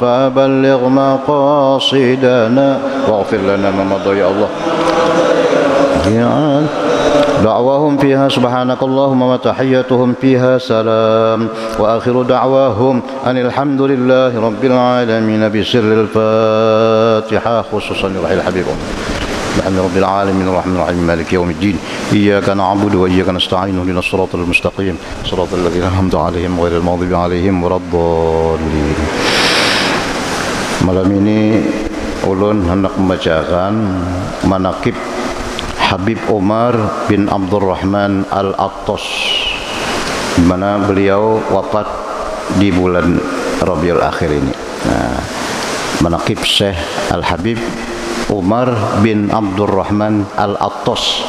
فبلغ مقاصدنا واغفر لنا ما مضى يا الله. دعواهم فيها سبحانك اللهم وتحيتهم فيها سلام وآخر دعواهم أن الحمد لله رب العالمين بسر الفاتحة خصوصا لروح الحبيب الحمد رب العالمين الرحمن الرحيم مالك يوم الدين إياك نعبد وإياك نستعين اهدنا الصراط المستقيم صراط الذين أنعمت عليهم غير المغضوب عليهم ولا الضالين. Malam ini ulun hendak membacakan manaqib Habib Umar bin Abdurrahman Al-Attas, di mana beliau wafat di bulan Rabiul Akhir ini. Nah, manaqib Syekh Al-Habib Umar bin Abdurrahman Al-Attas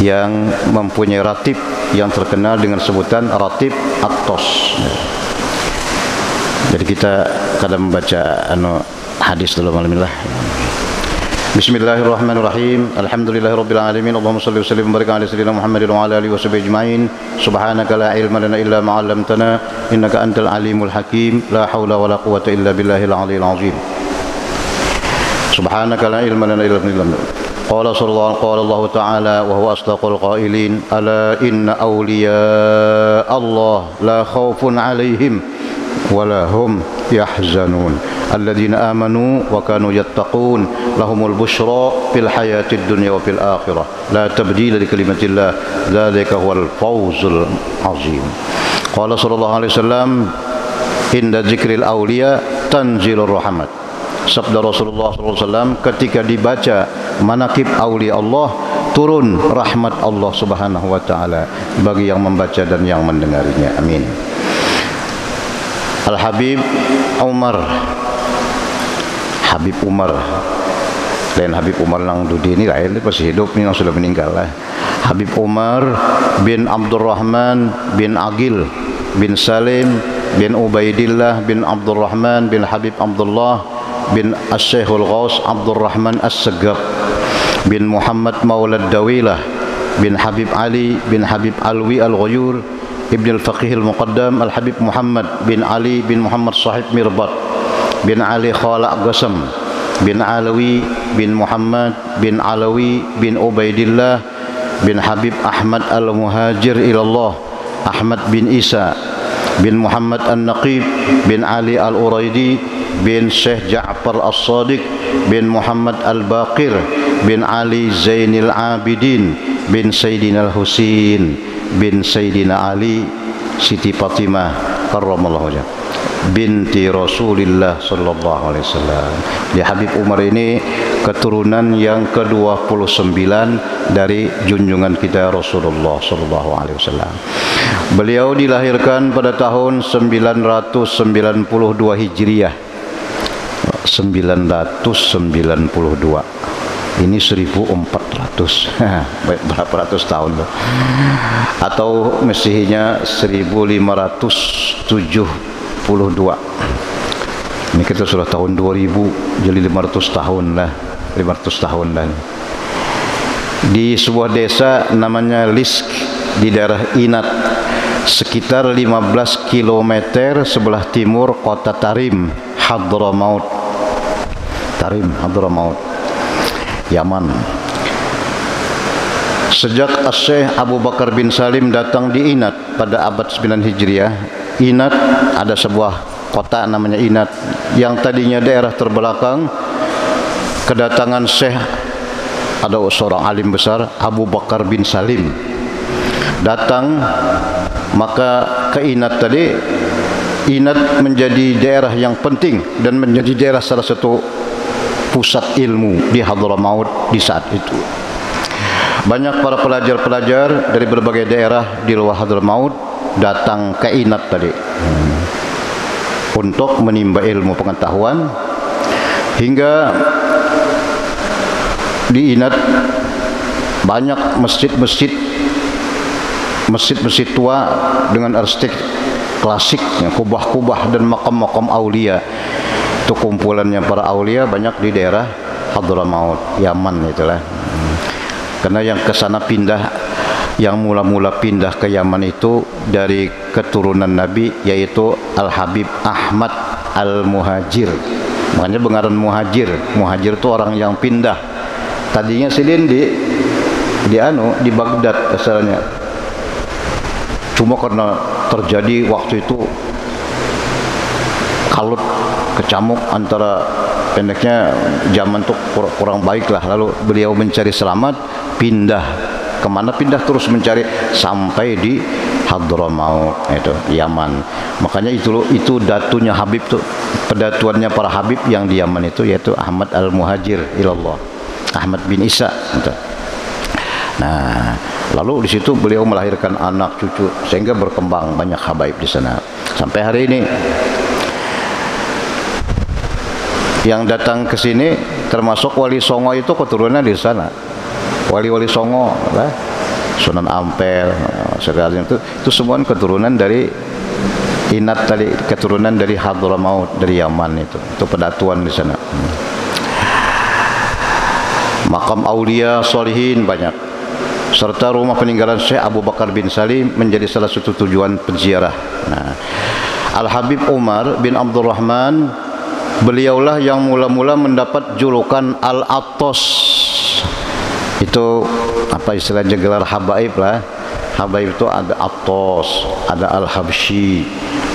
yang mempunyai ratib yang terkenal dengan sebutan ratib Attas. Jadi kita kadang membaca hadis dulu malam ini lah. Bismillahirrahmanirrahim. Alhamdulillahirabbil alamin. Allahumma shalli wa sallim wa barik ala sayyidina Muhammadin wa ala alihi washabihi ajmain. Subhanaka la ilma lana illa ma 'allamtana innaka antal alimul hakim. La haula wala quwwata illa billahil aliyyil azim. Subhanaka la ilma lana illa ma 'allamtana. Qala Allah ta'ala wa huwa asdaqul qailin. Ala inna awliya Allah la khaufun 'alaihim wa la hum yahzanun. Alladzina amanu wa kanu yattaqun lahumul busyra fil hayatid dunya wa fil akhirah la tabdila li kalimatillah dzalika huwal fawzul azim. Qala sallallahu alaihi wasallam inda dzikril auliya tanzilur rahmat. Sabda Rasulullah sallallahu alaihi wasallam ketika dibaca manaqib aulia Allah turun rahmat Allah Subhanahu wa taala bagi yang membaca dan yang mendengarnya. Amin. Al-Habib Umar, Habib Umar, lain Habib Umar nang dudi ini lain, masih hidup nih, sudah meninggal lah. Habib Umar bin Abdurrahman bin Aqil bin Salim bin Ubaidillah bin Abdurrahman bin Habib Abdullah bin As-Syekhul Ghaus Abdurrahman As-Segab bin Muhammad Maulad Dawilah bin Habib Ali bin Habib Alwi Al-Ghuyur Ibn Al-Faqih Al-Muqaddam Al-Habib Muhammad bin Ali bin Muhammad Sahib Mirbat bin Ali Khalaq Qasam bin Alawi bin Muhammad bin Alawi bin Ubaidillah bin Habib Ahmad Al-Muhajir ilallah Ahmad bin Isa bin Muhammad An-Naqib bin Ali Al-Uraidi bin Syekh Ja'far As-Sadiq bin Muhammad Al-Baqir bin Ali Zainil Abidin bin Sayyidina Al-Husin bin Sayyidina Ali Siti Fatimah karramallahu wajhah binti Rasulillah sallallahu alaihi wasallam. Di Habib Umar ini keturunan yang ke-29 dari junjungan kita Rasulullah sallallahu alaihi wasallam. Beliau dilahirkan pada tahun 992 Hijriah. 992. Ini 1400. Berapa ratus tahun loh. Atau mestinya 1572. Ini kita sudah tahun 2000, jadi 500 tahun lah. 500 tahun lah. Di sebuah desa namanya Lisk di daerah Inat, sekitar 15 km sebelah timur kota Tarim, Hadramaut. Tarim, Hadramaut, Yaman. Sejak Syekh Abu Bakar bin Salim datang di Inat pada abad 9 Hijriah, Inat ada sebuah kota namanya Inat yang tadinya daerah terbelakang. Kedatangan Syekh, ada seorang alim besar Abu Bakar bin Salim datang, maka ke Inat tadi. Inat menjadi daerah yang penting dan menjadi daerah salah satu pusat ilmu di Hadramaut di saat itu. Banyak para pelajar-pelajar dari berbagai daerah di luar Hadramaut datang ke Inat tadi untuk menimba ilmu pengetahuan, hingga di Inat banyak masjid-masjid tua dengan arsitek klasik, kubah-kubah dan makam-makam aulia. Itu kumpulannya para aulia banyak di daerah Hadramaut, Yaman itulah. Karena yang ke sana pindah, yang mula-mula pindah ke Yaman itu dari keturunan Nabi, yaitu Al-Habib Ahmad Al-Muhajir. Makanya bengaran muhajir. Muhajir itu orang yang pindah. Tadinya Sidin di Baghdad asalnya. Cuma karena terjadi waktu itu kalut kecamuk antara, pendeknya zaman tuh kurang baik lah, lalu beliau mencari selamat, pindah kemana, pindah terus mencari sampai di Hadramaut, itu Yaman. Makanya itu datunya Habib tuh, pedatuannya para Habib yang di Yaman itu, yaitu Ahmad Al-Muhajir ilallah, Ahmad bin Isa gitu. Nah, lalu di situ beliau melahirkan anak cucu sehingga berkembang banyak habaib di sana sampai hari ini. Yang datang ke sini termasuk Wali Songo itu keturunan di sana. Wali-wali Songo, Sunan Ampel, segala itu semua keturunan dari Inat tadi, keturunan dari Hadramaut, dari Yaman itu pedatuan di sana. Makam aulia solihin banyak, serta rumah peninggalan Syekh Abu Bakar bin Salim menjadi salah satu tujuan penziarah. Nah, Al-Habib Umar bin Abdurrahman, beliaulah yang mula-mula mendapat julukan Al-Attos. Itu apa istilahnya, gelar habaib lah. Habaib itu ada Attos, ada Al-Habsyi,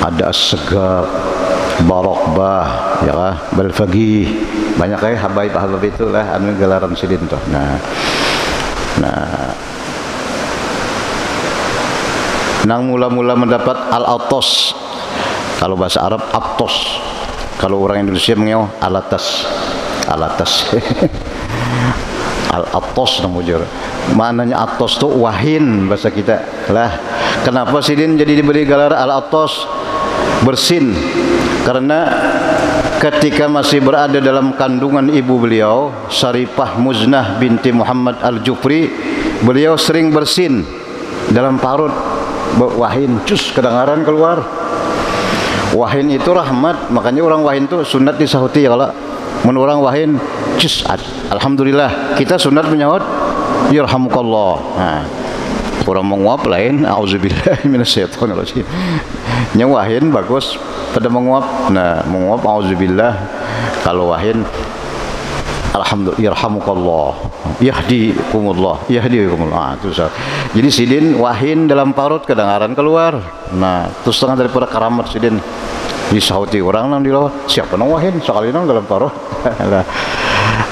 ada As-Segab, Barokbah, ya kah, Balfagih, banyak kayak habaib itulah anu gelaran Sidin tuh. Nang mula-mula mendapat Al-Attos, kalau bahasa Arab Attos, kalau orang Indonesia mengeluh Alatas, Al-Attos namanya. Maknanya Attos itu wahin bahasa kita lah. Kenapa Sidin jadi diberi gelar Al-Attos, bersin? Karena ketika masih berada dalam kandungan ibu beliau, Syarifah Muznah binti Muhammad Al-Jufri, beliau sering bersin dalam parut. Wahin cus kedengaran keluar. Wahin itu rahmat, makanya orang wahin itu sunat disahuti ya. Kalau menurut orang wahin cus, alhamdulillah, kita sunat menyahut yarhamukallah. Nah, orang menguap lain auzubillahi minasyaitonirrajim. Nyawahin bagus pada menguap. Nah, menguap auzubillah, kalau wahin alhamdulillah yarhamukallah, yahdikumullah. Jadi Sidin wahin dalam parut kedengaran keluar. Nah, terus setengah daripada karamat Sidin disauti orang nang di bawah, siapa nang wahin sekali nang dalam parut.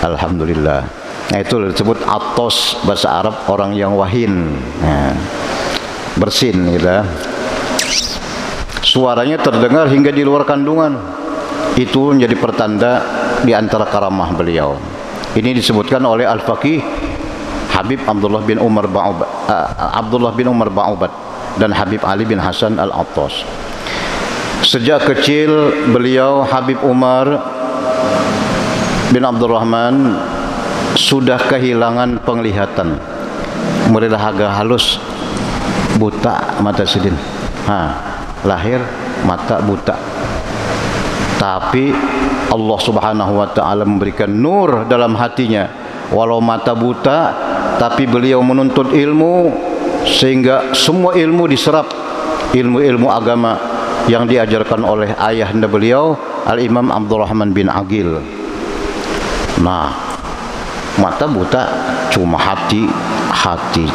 Alhamdulillah. Nah, itu disebut Attos, bahasa Arab orang yang wahin. Nah, bersin gitu. Suaranya terdengar hingga di luar kandungan. Itu menjadi pertanda di antara karamah beliau. Ini disebutkan oleh Al-Faqih Habib Abdullah bin Umar Ba'ubat dan Habib Ali bin Hasan Al-Attas. Sejak kecil beliau Habib Umar bin Abdurrahman sudah kehilangan penglihatan. Mulai agak halus, buta mata Sidin. Lahir mata buta. Tapi Allah Subhanahu wa taala memberikan nur dalam hatinya. Walau mata buta, tapi beliau menuntut ilmu sehingga semua ilmu diserap, ilmu-ilmu agama yang diajarkan oleh ayahanda beliau Al-Imam Abdurrahman bin Aqil. Nah, mata buta cuma hati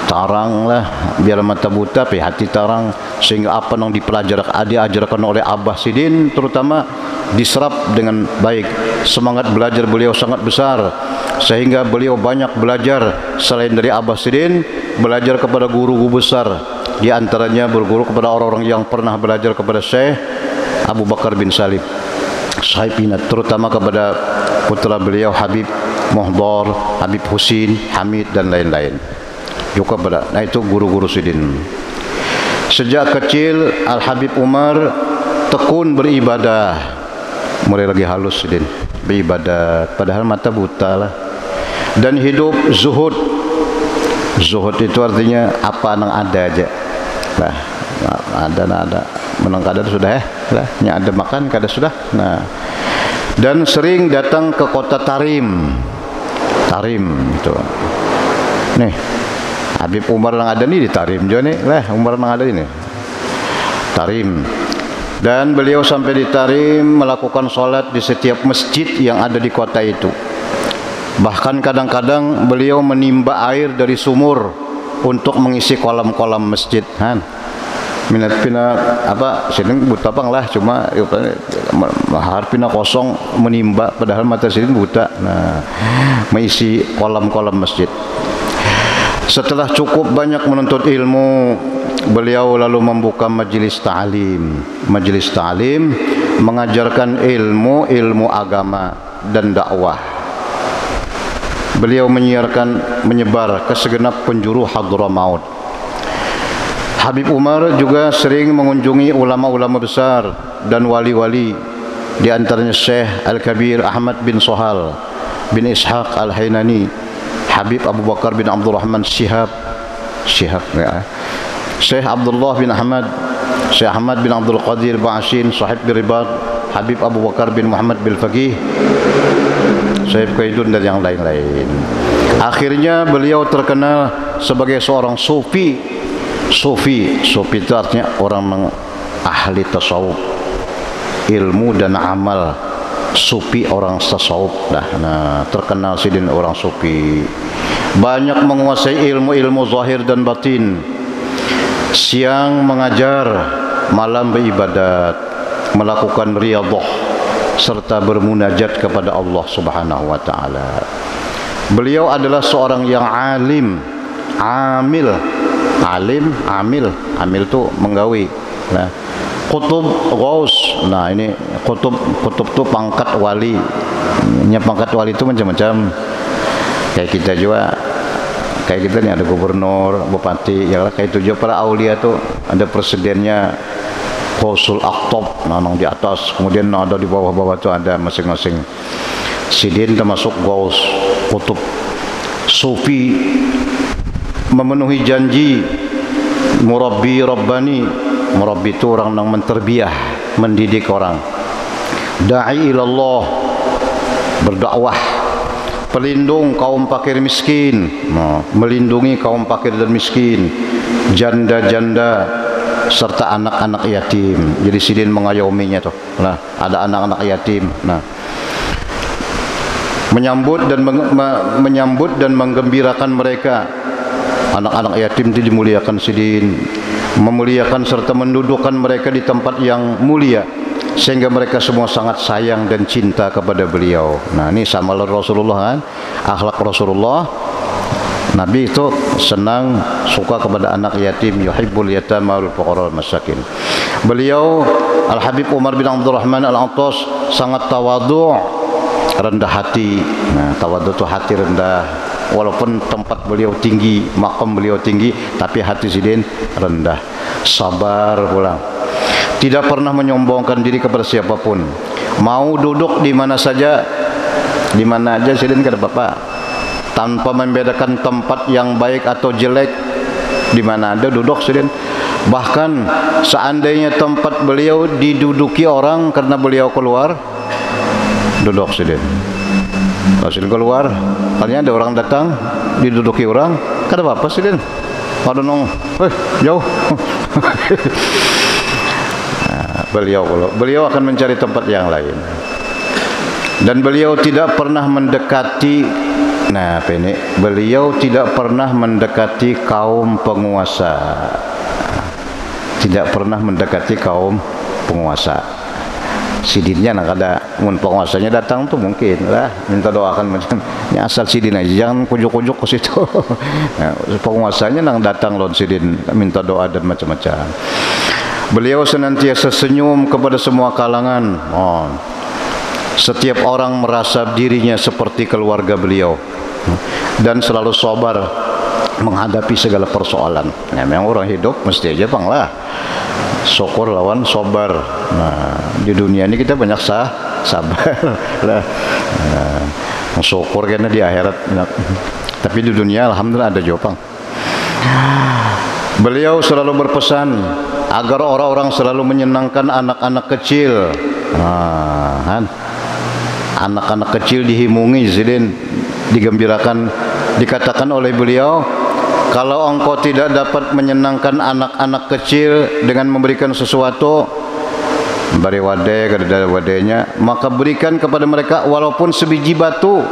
tarang lah, biar mata buta tapi hati tarang, sehingga apa yang diajarkan oleh Abah Sidin terutama diserap dengan baik. Semangat belajar beliau sangat besar, sehingga beliau banyak belajar selain dari Abah Sidin, belajar kepada guru-guru besar, di antaranya berguru kepada orang-orang yang pernah belajar kepada Syekh Abu Bakar bin Salim Saipinat, terutama kepada putra beliau Habib Muhdar, Habib Husin, Hamid dan lain-lain. Juga pada, nah itu guru-guru Sidin. Sejak kecil Al-Habib Umar tekun beribadah, mulai lagi halus Sidin, beribadah padahal mata buta lah, dan hidup zuhud. Zuhud itu artinya apa yang ada aja lah, ada menang kadar sudah lah, ada makan kadar sudah. Nah, dan sering datang ke kota Tarim itu nih, Habib Umar yang ada nih di Tarim juga nih lah, Umar yang ada ini Tarim. Dan beliau sampai di Tarim melakukan sholat di setiap masjid yang ada di kota itu. Bahkan kadang-kadang beliau menimba air dari sumur untuk mengisi kolam-kolam masjid. Minat pina apa sidin buta pang lah, cuma mahar pina kosong menimba padahal mata sidin buta. Nah, mengisi kolam-kolam masjid. Setelah cukup banyak menuntut ilmu, beliau lalu membuka majelis ta'lim. Majelis ta'lim mengajarkan ilmu agama dan dakwah. Beliau menyebar ke segenap penjuru Hadramaut. Habib Umar juga sering mengunjungi ulama-ulama besar dan wali-wali, di antaranya Syekh Al-Kabir Ahmad bin Sohal bin Ishaq Al-Hainani, Habib Abu Bakar bin Abdurrahman Syihab ya. Syekh Abdullah bin Ahmad, Syekh Ahmad bin Abdul Qadir Ba'asin, Sahib bin Ribat, Habib Abu Bakar bin Muhammad bin Faqih, Syekh Qaidun dan yang lain-lain. Akhirnya beliau terkenal sebagai seorang sufi. Sufi itu artinya orang ahli tasawuf, ilmu dan amal. Sufi orang tasawuf dah. Nah, terkenal sidin orang sufi. Banyak menguasai ilmu-ilmu zahir dan batin. Siang mengajar, malam beribadat, melakukan riyadhah serta bermunajat kepada Allah Subhanahu wa taala. Beliau adalah seorang yang alim, amil. Amil itu menggawi. Nah, Qutub Ghaus. Nah, ini Qutub itu pangkat wali. Pangkat wali itu macam-macam. Kayak kita juga, kayak kita nih ada gubernur, bupati, ya kayak itu juga para aulia tuh ada presidennya, Qausul Aqtab, nanang di atas, kemudian ada di bawah-bawah tuh ada masing-masing. Sidin termasuk Ghaus, Qutub. Sufi memenuhi janji, murabbi rabbani. Murabbi itu orang yang menterbiah, mendidik orang. Da'i ilallah, berdakwah. Pelindung kaum fakir miskin, melindungi kaum fakir dan miskin, janda-janda serta anak-anak yatim. Jadi sidin mengayominya tuh. Nah, ada anak-anak yatim. Nah, menyambut dan menggembirakan mereka. Anak-anak yatim itu dimuliakan sidin, memuliakan serta mendudukkan mereka di tempat yang mulia, sehingga mereka semua sangat sayang dan cinta kepada beliau. Nah, ini sama Rasulullah kan, akhlak Rasulullah. Nabi itu senang, suka kepada anak yatim, yuhibbul yatama wal fuqara wal masakin. Beliau Al-Habib Umar bin Abdurrahman Al-Attas sangat tawadhu', rendah hati. Nah, tawadhu itu hati rendah. Walaupun tempat beliau tinggi, makam beliau tinggi, tapi hati sidin rendah, sabar pulang. Tidak pernah menyombongkan diri kepada siapapun. Mau duduk di mana saja, di mana aja sidin kata bapak, tanpa membedakan tempat yang baik atau jelek. Di mana ada duduk sidin. Bahkan seandainya tempat beliau diduduki orang karena beliau keluar, duduk sidin. Sidin keluar, tanya ada orang datang, diduduki orang, kata apa sidin? Pada nong, jauh. Nah, beliau akan mencari tempat yang lain. Dan beliau tidak pernah mendekati, nah ini, beliau tidak pernah mendekati kaum penguasa. Tidak pernah mendekati kaum penguasa. Sidinnya nak ada mun penguasanya datang tuh mungkin lah minta doakan macam ini, asal sidin aja jangan kujuk-kujuk ke situ. Nah, penguasanya nang datang lon sidin minta doa dan macam-macam. Beliau senantiasa senyum kepada semua kalangan. Setiap orang merasa dirinya seperti keluarga beliau dan selalu sabar menghadapi segala persoalan. Nah, memang orang hidup mesti aja bang lah, syukur lawan sabar. Nah, di dunia ini kita banyak sabar lah. Nah, syukur karena di akhirat. Tapi di dunia alhamdulillah ada jopang. Beliau selalu berpesan agar orang-orang selalu menyenangkan anak-anak kecil. Anak-anak kecil dihimungi, sidin digembirakan. Dikatakan oleh beliau, kalau engkau tidak dapat menyenangkan anak-anak kecil dengan memberikan sesuatu, bari wade kada wadenya, maka berikan kepada mereka walaupun sebiji batu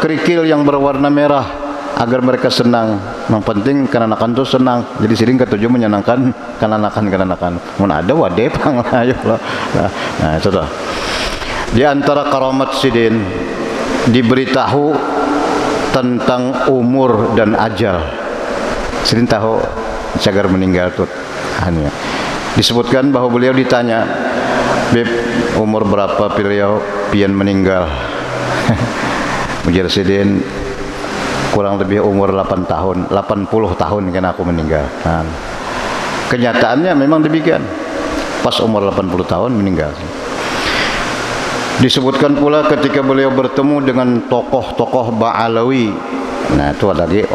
kerikil yang berwarna merah agar mereka senang. Yang penting kananakan itu senang. Jadi siring ketujuh menyenangkan kananakan. Mun ada wade pang ayo lah. Nah, itu dah. Di antara karamat sidin diberitahu tentang umur dan ajal. Sidin tahu cagar meninggal tuh. Disebutkan bahwa beliau ditanya, "Beb, umur berapa beliau pian meninggal?" Ujar sidin, kurang lebih umur 80 tahun kan aku meninggal. Nah, kenyataannya memang demikian. Pas umur 80 tahun meninggal. Disebutkan pula ketika beliau bertemu dengan tokoh-tokoh Ba'alawi. Nah, itu ada lagi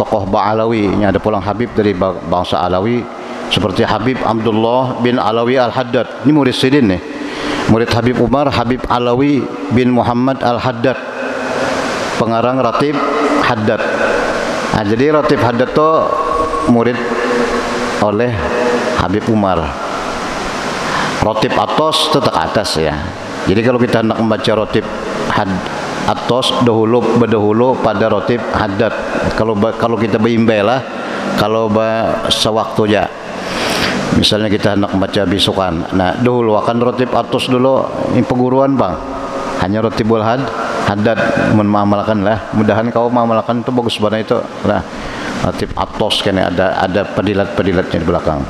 tokoh Ba'alawi. Ini ada pulang Habib dari bangsa Alawi seperti Habib Abdullah bin Alawi Al-Haddad. Ini murid sidin nih. Murid Habib Umar, Habib Alawi bin Muhammad Al-Haddad. Pengarang Ratib Haddad. Nah, jadi Ratib Haddad itu murid oleh Habib Umar. Ratib Atos itu tak atas ya. Jadi kalau kita hendak membaca Ratib Atos berdahulu pada Ratib Haddad. Kalau kita berimbailah, kalau sewaktu ya. Misalnya kita hendak membaca bisukan. Nah, dahulu akan Ratib Atos dulu ini perguruan bang. Hanya Ratibul Haddad mengamalkan lah. Mudahan kau mengamalkan itu bagus banget itu. Nah, Ratib Atos kan ada pedilat-pedilatnya di belakang.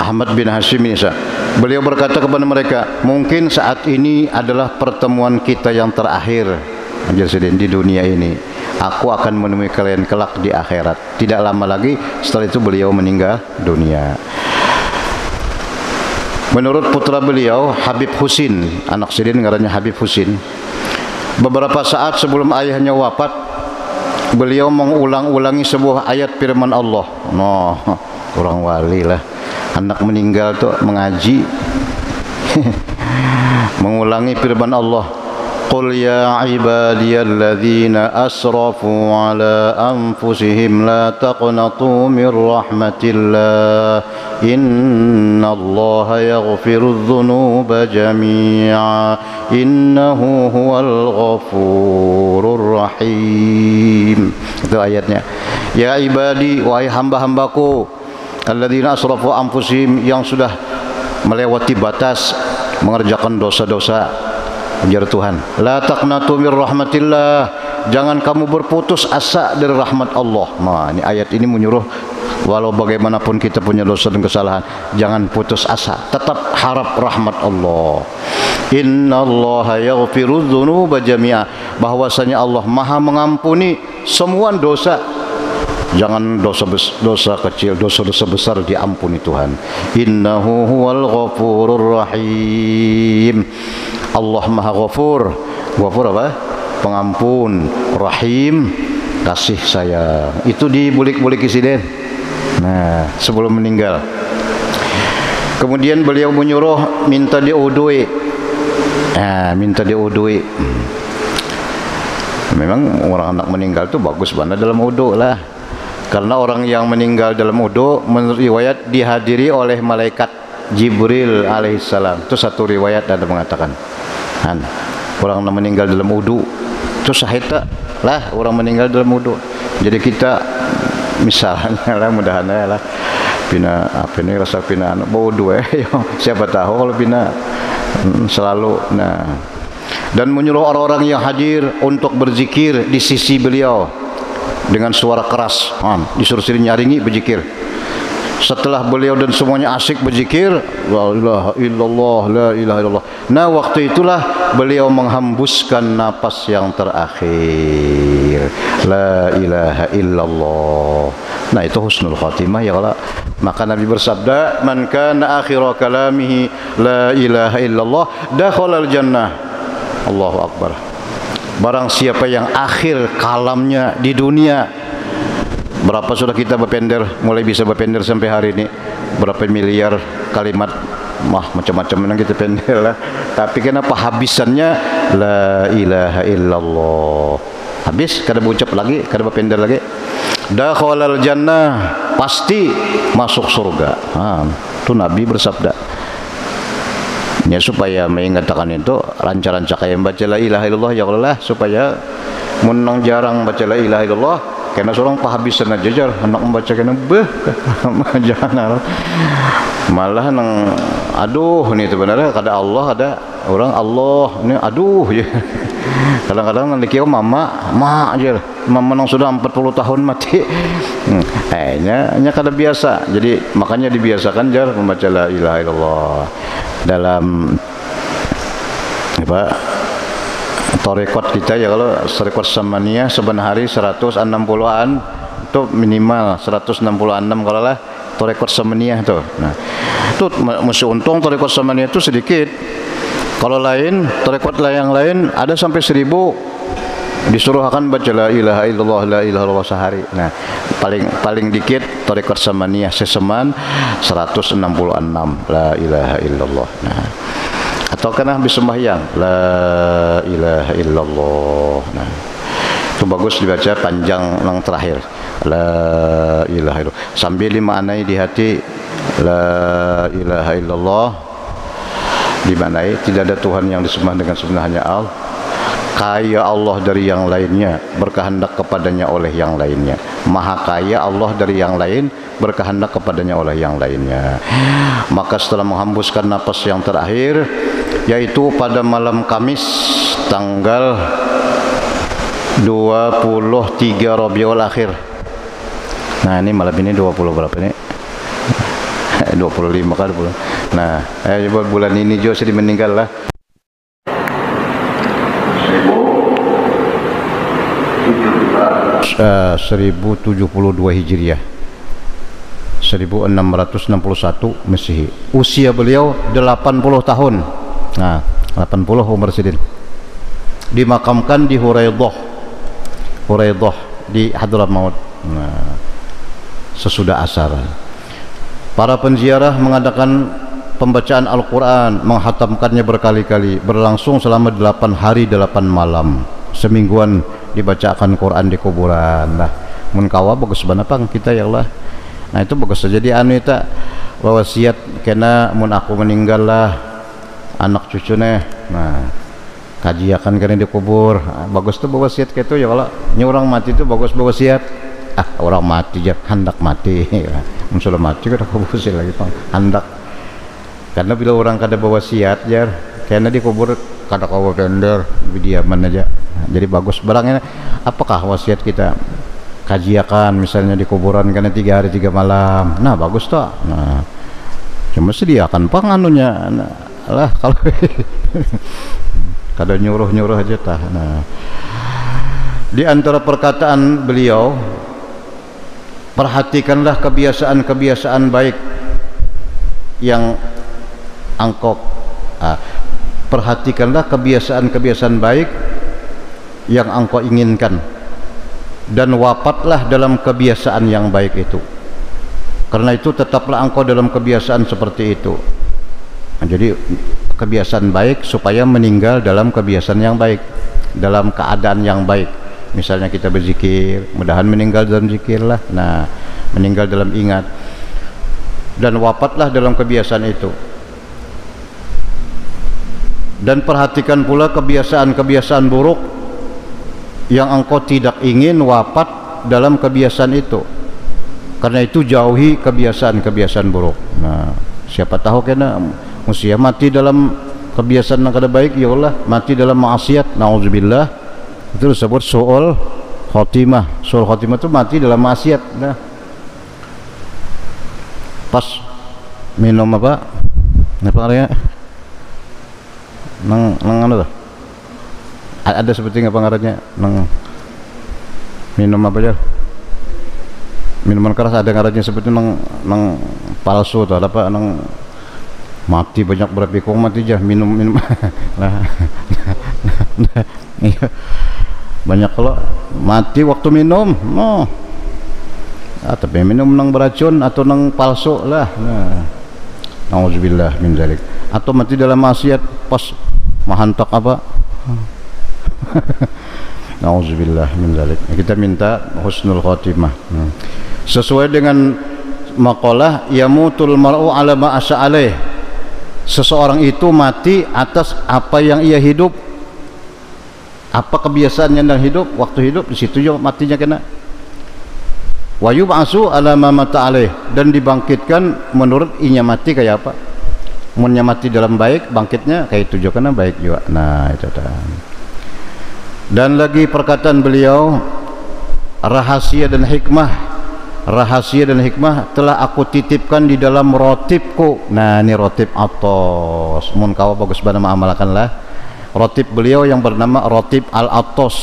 Ahmad bin Hashim Nisa. Beliau berkata kepada mereka, mungkin saat ini adalah pertemuan kita yang terakhir di dunia ini. Aku akan menemui kalian kelak di akhirat. Tidak lama lagi setelah itu beliau meninggal dunia. Menurut putra beliau Habib Husin, anak sidin ngarannya Habib Husin, beberapa saat sebelum ayahnya wafat, beliau mengulang-ulangi sebuah ayat firman Allah. No, orang wali lah. Anak meninggal tuh mengaji mengulangi firman Allah, qul ya ibadiyalladzina asrafu ala anfusihim la taqnatu min rahmatillah innallaha yaghfirudz dzunuba jami'a innahu huwal ghafurur rahim. Itu ayatnya. Ya ibadi, wahai hamba-hambaku, alladzina asrafu anfusihim, yang sudah melewati batas mengerjakan dosa-dosa. Ujar Tuhan, la taqnatu mir rahmatillah, jangan kamu berputus asa dari rahmat Allah. Nah, ini ayat ini menyuruh walau bagaimanapun kita punya dosa dan kesalahan, jangan putus asa, tetap harap rahmat Allah. Innallaha yaghfirudz dzunuba jami'a, bahwasanya Allah Maha mengampuni semua dosa. Jangan dosa kecil, dosa-dosa besar diampuni Tuhan. Innahu huwal ghafurur rahim. Allah Maha Ghafur. Ghafur apa? Pengampun. Rahim, kasih sayang. Itu dibulik-bulik isiden. Nah, sebelum meninggal. Kemudian beliau menyuruh minta diudui. Nah, minta diudui. Memang orang anak meninggal itu bagus banget dalam wudu lah. Karena orang yang meninggal dalam wudu menurut riwayat dihadiri oleh malaikat Jibril alaihissalam. Itu satu riwayat ada mengatakan, orang yang meninggal dalam wudu itu sahih lah, orang meninggal dalam wudu. Jadi kita misalnya lah, mudahan lah pina apa ini rasa pina wudu siapa tahu kalau pina selalu. Nah, dan menyuruh orang-orang yang hadir untuk berzikir di sisi beliau dengan suara keras. Disuruh sini nyaringi berzikir. Setelah beliau dan semuanya asyik berzikir, la ilaha illallah, la ilaha illallah. Nah, waktu itulah beliau menghembuskan napas yang terakhir, la ilaha illallah. Nah, itu husnul khatimah ya Allah. Maka Nabi bersabda, man kana akhira kalamihi la ilaha illallah dakhalal jannah. Allahu akbar. Barang siapa yang akhir kalamnya di dunia, berapa sudah kita berpender, mulai bisa berpender sampai hari ini, berapa miliar kalimat, macam-macam yang kita pender lah. Tapi kenapa habisannya la ilaha illallah? Habis, kada berucap lagi, kada berpender lagi. Dakhalal jannah, pasti masuk surga. Itu Nabi bersabda. Ya supaya mengatakan itu ranca-ranca kayak baca la ilaha illallah ya Allah supaya menang jarang baca la ilaha illallah karena seorang pahabisan aja jar hendak membaca kena jangan malah nang aduh ini sebenarnya kada Allah ada orang Allah ini aduh ya kadang-kadang nanti mama aja mama nang sudah 40 tahun mati hanya kada biasa jadi makanya dibiasakan jar membaca la ilaha illallah dalam apa tarekat kita ya kalau tarekat samaniyah sebenarnya 160-an itu minimal 166 kalau lah tarekat samaniyah tuh. Nah, itu masih untung tarekat samaniyah itu sedikit. Kalau lain tarekat yang lain ada sampai 1000 disuruh akan baca la ilaha illallah sehari. Nah, paling dikit tarekat samaniyah seseman 166 la ilaha illallah. Nah, atau kena habis sembahyang la ilaha illallah. Nah, itu bagus dibaca panjang yang terakhir la ilaha illallah sambil dimaknai di hati la ilaha illallah dimaknai tidak ada Tuhan yang disembah dengan sebenarnya Allah kaya Allah dari yang lainnya berkehendak kepadanya oleh yang lainnya maha kaya Allah dari yang lain berkehendak kepadanya oleh yang lainnya. Maka setelah menghembuskan napas yang terakhir yaitu pada malam Kamis tanggal 23 Rabiul Akhir. Nah ini malam ini 20 berapa ini 25 kan bulan. Nah buat bulan ini juga sedih meninggal lah 1072 Hijriah 1661 Masehi. Usia beliau 80 tahun. Nah, 80 umur sidin. Dimakamkan di Huraidah di Hadramaut. Nah, sesudah asar. Para penziarah mengadakan pembacaan Al-Quran, menghatamkannya berkali-kali, berlangsung selama 8 hari 8 malam. Semingguan dibacakan Quran di kuburan. Nah, mun kawa bagus banget pang kita ya Allah. Nah itu bagus saja di anu itu wasiat kena mun aku meninggal lah anak cucunya. Nah kaji akan kena dikubur. Nah, bagus tuh wasiat kayak itu ya kalau orang mati itu bagus wasiat. Orang mati ya hendak mati. Mun sudah mati kada kubur lagi pang hendak. Karena bila orang kada wasiat ya kena dikubur kada kawa tender diaman aja. Nah, jadi bagus barangnya. Apakah wasiat kita? Kajiakan misalnya di kuburan karena 3 hari 3 malam. Nah bagus toh. Nah cuma sediakan panganunya nah, lah kalau kada nyuruh aja tah. Nah di antara perkataan beliau, perhatikanlah kebiasaan-kebiasaan baik yang angkok perhatikanlah kebiasaan-kebiasaan baik yang engkau inginkan dan wafatlah dalam kebiasaan yang baik itu. Karena itu tetaplah engkau dalam kebiasaan seperti itu. Nah, jadi kebiasaan baik supaya meninggal dalam kebiasaan yang baik, dalam keadaan yang baik. Misalnya kita berzikir, mudahan meninggal dalam zikir lah. Nah, meninggal dalam ingat dan wafatlah dalam kebiasaan itu. Dan perhatikan pula kebiasaan-kebiasaan buruk yang engkau tidak ingin wafat dalam kebiasaan itu. Karena itu jauhi kebiasaan-kebiasaan buruk. Nah, siapa tahu kena musia mati dalam kebiasaan yang kada baik ya Allah, mati dalam maksiat, nauzubillah. Itu disebut su'ul khotimah. Su'ul khotimah itu mati dalam maksiat. Nah, pas minum apa? Apa namanya? Nang anu tuh. Ada seperti apa ngarannya nang minum apa aja minuman keras ada ngarannya seperti nang palsu atau apa nang mati banyak berpikung mati aja minum nah, banyak kalau mati waktu minum tapi minum nang beracun atau nang palsu lah nauzubillah min zalik atau mati dalam maksiat pas mahantak apa Nauzubillah min dzalik. Kita minta husnul khotimah. Sesuai dengan maqalah yamutul mar'u ala ma asya alaih. Seseorang itu mati atas apa yang ia hidup, apa kebiasaannya dalam hidup, waktu hidup di situ juga matinya kena. Wa yub'atsu ala ma mata alaih, dan dibangkitkan menurut inya mati kayak apa. Munnya mati dalam baik, bangkitnya kayak itu juga kena baik juga. Nah, itu dah. Dan lagi perkataan beliau, rahasia dan hikmah telah aku titipkan di dalam rotibku. Nah, ini rotib Atos. Mun kawa bagus bana amalkanlah. Rotib beliau yang bernama Rotib Al-Atos.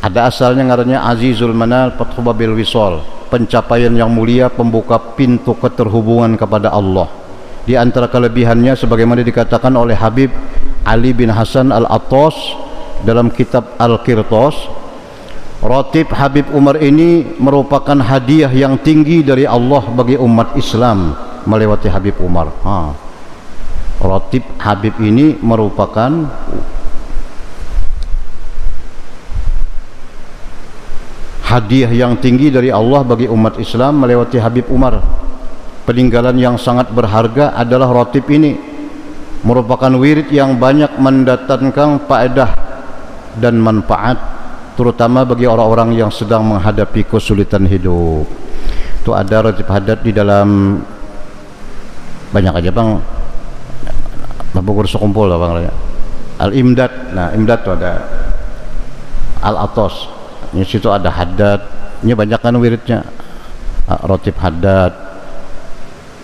Ada asalnya ngarannya Azizul Manal Fathu Babil Wisol, pencapaian yang mulia, pembuka pintu keterhubungan kepada Allah. Di antara kelebihannya sebagaimana dikatakan oleh Habib Ali bin Hasan Al-Atos dalam kitab Al-Qirtos, Rotib Habib Umar ini merupakan hadiah yang tinggi dari Allah bagi umat Islam melewati Habib Umar. Rotib Habib ini merupakan hadiah yang tinggi dari Allah bagi umat Islam melewati Habib Umar. Peninggalan yang sangat berharga adalah rotib ini, merupakan wirid yang banyak mendatangkan faedah dan manfaat, terutama bagi orang-orang yang sedang menghadapi kesulitan hidup. Itu ada rotib hadat di dalam banyak aja bang, Bapak sekumpul lah bang, Al-Imdad. Nah, Imdad itu ada Al-Atos, di situ ada hadat, ini banyak kan wiridnya, rotib hadat,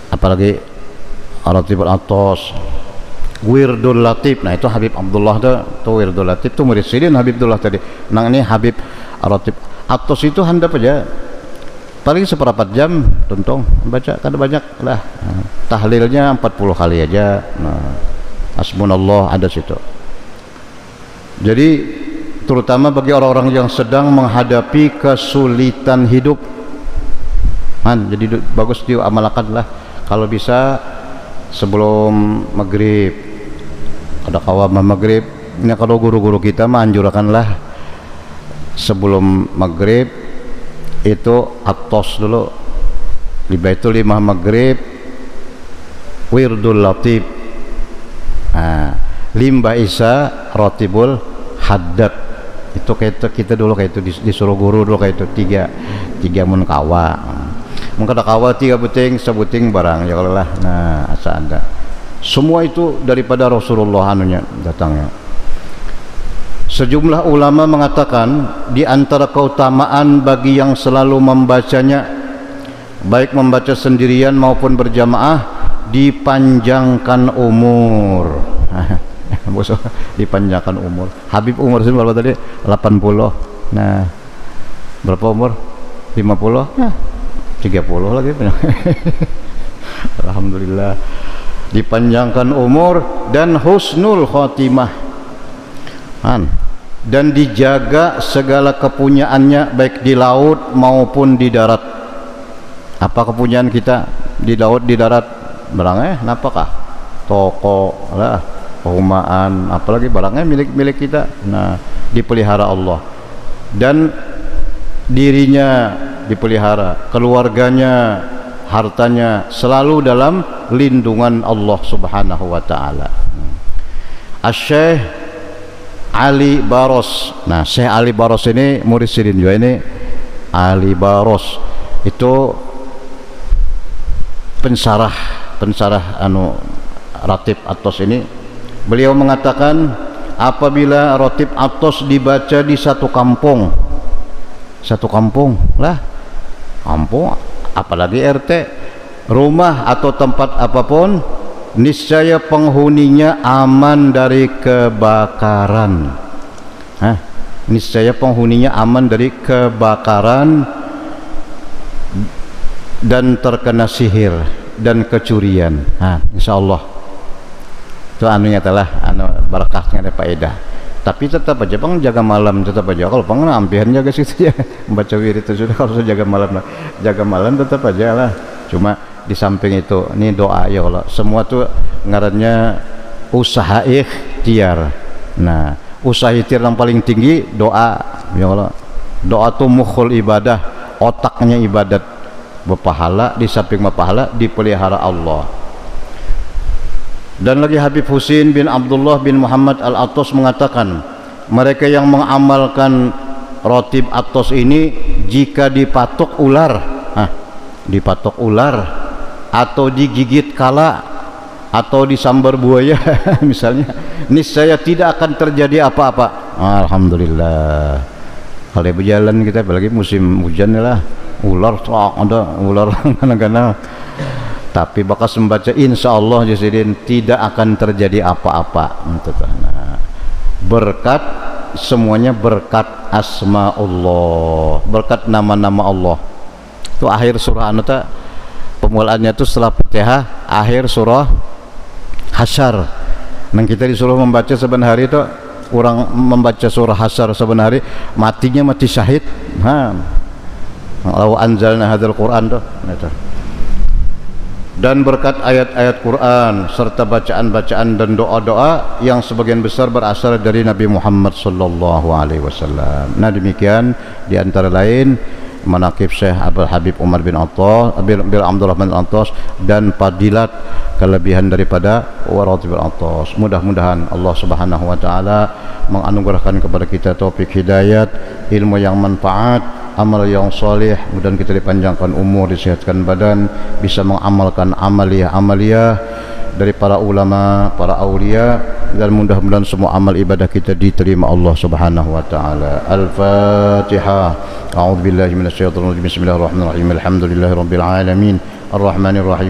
apalagi Rotib Al-Atos, Wirdul Latif. Nah, itu Habib Abdullah tuh Wirdul Latif tuh murid sidin Habib Abdullah tadi. Nah, ini Habib Rotib Atos itu handap aja paling seperempat jam tuntong baca, kada banyak lah. Tahlilnya 40 kali aja. Nah, hasbunallah ada situ. Jadi terutama bagi orang-orang yang sedang menghadapi kesulitan hidup, jadi bagus diamalkan lah. Kalau bisa sebelum maghrib, ada kawam maghrib. Ini kalau guru-guru kita menganjurkanlah sebelum maghrib itu atos dulu di Baitul Lima maghrib, Wirdul Latif, Limba Isa, Rotibul Haddad. Itu kayak kita dulu kayak itu disuruh guru dulu kayak itu tiga mun kawa. Mungkin ada kawa 3 buting, sebuting barang ya kalau lah. Nah, asa ada. Semua itu daripada Rasulullah anunya datangnya. Sejumlah ulama mengatakan di antara keutamaan bagi yang selalu membacanya, baik membaca sendirian maupun berjamaah, dipanjangkan umur. Dipanjangkan umur. Habib Umar sih berapa tadi? 80. Nah, berapa umur? 50? Nah, 30 lagi. Alhamdulillah, dipanjangkan umur dan husnul khotimah, dan dijaga segala kepunyaannya baik di laut maupun di darat. Apa kepunyaan kita di laut, di darat? Barangnya napakah? Toko lah, perumahan, apalagi barangnya milik kita. Nah, dipelihara Allah, dan dirinya dipelihara, keluarganya, hartanya selalu dalam lindungan Allah Subhanahu wa taala. Asy-Syaikh Ali Baros. Nah, Syekh Ali Baros ini murid sidin juga ini. Ali Baros itu pensarah Rotib Atos ini. Beliau mengatakan apabila Rotib Atos dibaca di satu kampung lah, kampung apalagi RT, rumah atau tempat apapun, niscaya penghuninya aman dari kebakaran. Niscaya penghuninya aman dari kebakaran dan terkena sihir dan kecurian. Insyaallah itu anunya telah barakahnya ada faedah. Tapi tetap aja bang, jaga malam tetap aja. Kalau bang ampihan jaga situ ya, membaca wirid itu sudah. Kalau jaga malam tetap aja lah. Cuma di samping itu, ini doa ya Allah. Semua tuh ngarannya usaha ikhtiar. Nah, usaha ikhtiar yang paling tinggi doa ya Allah. Doa tuh mukhul ibadah, otaknya ibadat. berpahala, di samping berpahala dipelihara Allah. Dan lagi Habib Husin bin Abdullah bin Muhammad Al-Attas mengatakan, mereka yang mengamalkan rotib Attas ini jika dipatok ular, dipatok ular atau digigit kala atau disambar buaya misalnya, niscaya tidak akan terjadi apa-apa. Alhamdulillah. Kalau berjalan kita apalagi musim hujan lah, ular ada ular kadang-kadang. Tapi bakal membaca insyaallah jasidin tidak akan terjadi apa-apa. Nah, berkat semuanya berkat asmaullah, berkat nama-nama Allah. Itu akhir surah anu ta, pemulaannya itu setelah Fatihah, akhir surah Hasyr. Nang kita disuruh membaca saban hari itu, orang membaca surah Hasyr saban hari matinya mati syahid. Law anzalna hadzal Qur'an tuh. Dan berkat ayat-ayat Quran serta bacaan-bacaan dan doa-doa yang sebagian besar berasal dari Nabi Muhammad sallallahu alaihi wasallam. Nah, demikian di antara lain manaqib Syekh Abdul Habib Umar bin Attas bin Abdurrahman Al-Attas dan fadilat kelebihan daripada waratib Al-Attas. Mudah-mudahan Allah Subhanahu wa taala menganugerahkan kepada kita taufik hidayat, ilmu yang manfaat, amal yang salih, kemudian kita dipanjangkan umur, disehatkan badan, bisa mengamalkan amaliyah dari para ulama, para aulia, dan mudah-mudahan semua amal ibadah kita diterima Allah Subhanahu wa taala. Al-Fatihah. A'udzubillahi minasyaitonir rajim. Bismillahirrahmanirrahim. Alhamdulillahirabbil alamin. Arrahmanirrahim.